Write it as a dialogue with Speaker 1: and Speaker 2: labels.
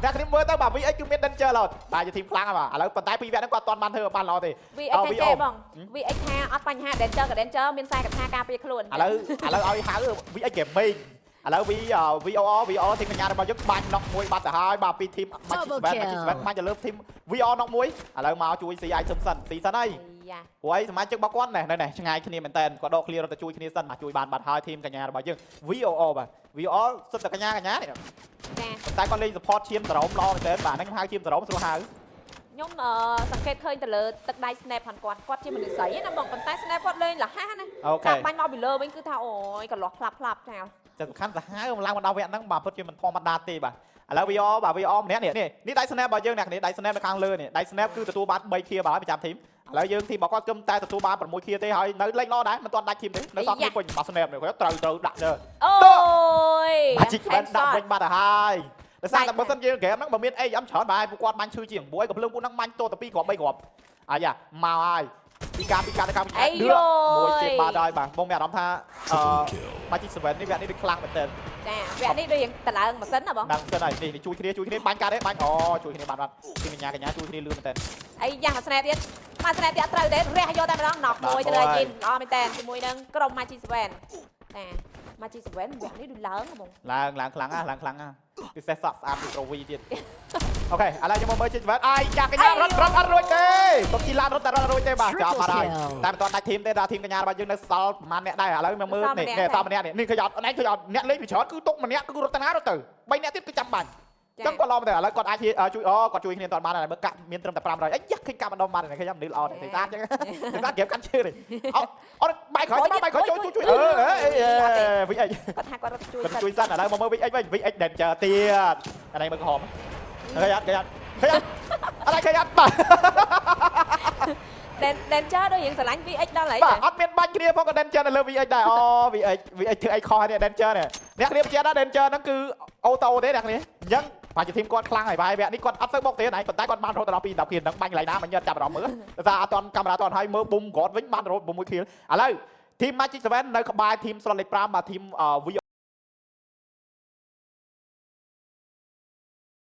Speaker 1: អ្នកគ្នាមើលទៅបាទ VX គឺមាន danger ឡើយបាទជាធីមខ្លាំងហើយបាទឥឡូវប៉ុន្តែពីរវគ្គហ្នឹងគាត់អត់បានធ្វើបានល្អទេ
Speaker 2: VX កាចេបង VX ថាអត់បញ្ហា danger ក៏ danger មានខ្សែកថាការពារខ្លួន
Speaker 1: ឥឡូវឲ្យហៅ VX gaming ឥឡូវ VOR ធីមកញ្ញារបស់យើងបាញ់ knock មួយបាត់ទៅហើយបាទពីធីម Magic Sven បាញ់ទៅលើធីម VOR knock មួយឥឡូវមកជួយ CI សិនស៊ីសិនហើយព្រោះឯសមាជិករបស់គាត់នេះឆ្ងាយគ្នាមែនតើគាត់ដក clear រត់ទៅជួយគ្នាសិនមកជួយបានបាត់ហើយធីមកញ្ញារបស់យើង VOR បាទ VOR សិតតែកញ្ញានេះតែគាត់លេង support ឈាមសរោមល្អមែនតើបាទហ្នឹងហៅឈាមសរោមស្រួលហៅ
Speaker 2: ខ្ញុំសង្កេតឃើញទៅលើទឹកដៃ snap គាត់ជាមនុស្សស្រីណាបងប៉ុន្តែ snap គាត់លេងលះណាចាបាញ់មកពីលើវិញគឺថាអូយកន្លោះផ្លាប់ចា
Speaker 1: សំខាន់សាហាវឡើងមកដល់វគ្គហ្នឹងបាទពិតជាមិនធម្មតាទេបាទឥឡូវ VR បាទ VR ម្នាក់នេះដៃ snap របស់យើងអ្នកនេះដៃ snap នៅខាងលើនេះដៃ snap គឺទទួលបាន3 kill បាទប្រចាំធីមឥឡូវយើងធីមរបស់គាត់គឹមតែទទួលបាន6 kill ទេហើយនៅលេងល្អដែរមិនទាន់ដាច់ធីមទេនៅសល់គ្នាពេញរបស់ snap នេះគាត់ត្រូវដាក់លើ
Speaker 2: អូយ
Speaker 1: Magic Sven ដាក់វិញបាត់ទៅហើយដោយសារតែបើសិនជាហ្គេមហ្នឹងបើមាន AM ច្រើនបាទពួកគាត់បាញ់ឈឺជាងមួយក៏ភ្លើងពួកហ្នឹងបាញ់តទៅ2គ្រាប់3គ្រាប់អាយ៉ាមកហើយពីការទៅការដឺមួយទៀតបាទហើយបាទបងមានអារម្មណ៍ថាMagic Sven នេះវគ្គនេះដូចខ្លាំងមែនទែន
Speaker 2: ចាវគ្គនេះដូចយើងតឡើងម៉ាស៊ីនណាបង
Speaker 1: ដល់សិនហើយនេះជួយគ្នាបាញ់កាត់ទេបាញ់អូជួយគ្នាបានពីកញ្ញាជួយគ្នាលឿនមែនទែន
Speaker 2: អីយ៉ាងមួយស្នេហ៍ទៀតមកស្នេហ៍ទៀតត្រូវទេរះយកតែម្ដងណោះមួយទៅលើជីនល្អមែនទែនជាមួយនឹងក្រុម Magic Sven ចាMagic Sven វគ្គនេះដូចឡើងហ្មង
Speaker 1: ឡើងខ្លាំងពិសេសសក់ស្អាតពីប្រូវីទៀតអូខេឥឡូវខ្ញុំមកមើល Magic Sven អាយចាកញ្ញារត់អត់រួចទេទុកជីឡានរត់តែរត់រួចទេបាទចាប់បាត់ហើយតែមិនទាន់ដាច់ធីមទេដល់ធីមកញ្ញារបស់យើងនៅសល់ប្រហែលអ្នកដែរឥឡូវមកមើលនេះតម្នាក់នេះឃើញអត់អ្នកលេងពីច្រើនគឺទុកម្នាក់គឺរត់ទៅណារត់ទៅ3អ្នកទៀតគឺចាំបាញ់ចឹងគាត់ឡំទៅឥឡូវគាត់អាចជួយគាត់ជួយគ្នាតបានហើយបើកាក់មានត្រឹមតែ500អីយ៉ាឃើញកាប់ម្ដងបានឃើញមិនល្អទេទេតាចឹងទេតាហ្គេមកាន់ឈើទេអត់បាយក្រោយជួយVX
Speaker 2: គាត់ថាគាត់រត់
Speaker 1: ជួយសិនឥឡូវមកមើលVX វិញ VX danger ទៀតអានេះមើលក្រហមឃើញអត់អត់ឃើញអត់បាទ
Speaker 2: danger ដូចយើងស្រឡាញ់ VX ដល់ហើយ
Speaker 1: បាទអត់មានបាញ់គ្នាផងក៏ danger នៅលើ VX ដែរអូ VX ធ្វើអីខុសនេះ danger នេះអ្នកគ្នាបញ្ជាក់ថា danger ហ្នឹងគឺអូតូទេអ្នកគ្នាអញ្ចឹងបាទជាធីមគាត់ខ្លាំងហើយបាយវគ្គនេះគាត់អត់ទៅបុកទេណាប៉ុន្តែគាត់បានរត់ទៅដល់2 10 kill ហ្នឹងបាញ់កន្លែងណាមិនញ៉ាត់ចាប់អារម្មណ៍មើលតែអត់តកាមេរ៉ាតឲ្យមើលប៊ុំគាត់វិញបានរត់6 kill ឥឡូវធីម Magic Sven នៅក្បែរធីម slot លេខ5បាទធីម VOR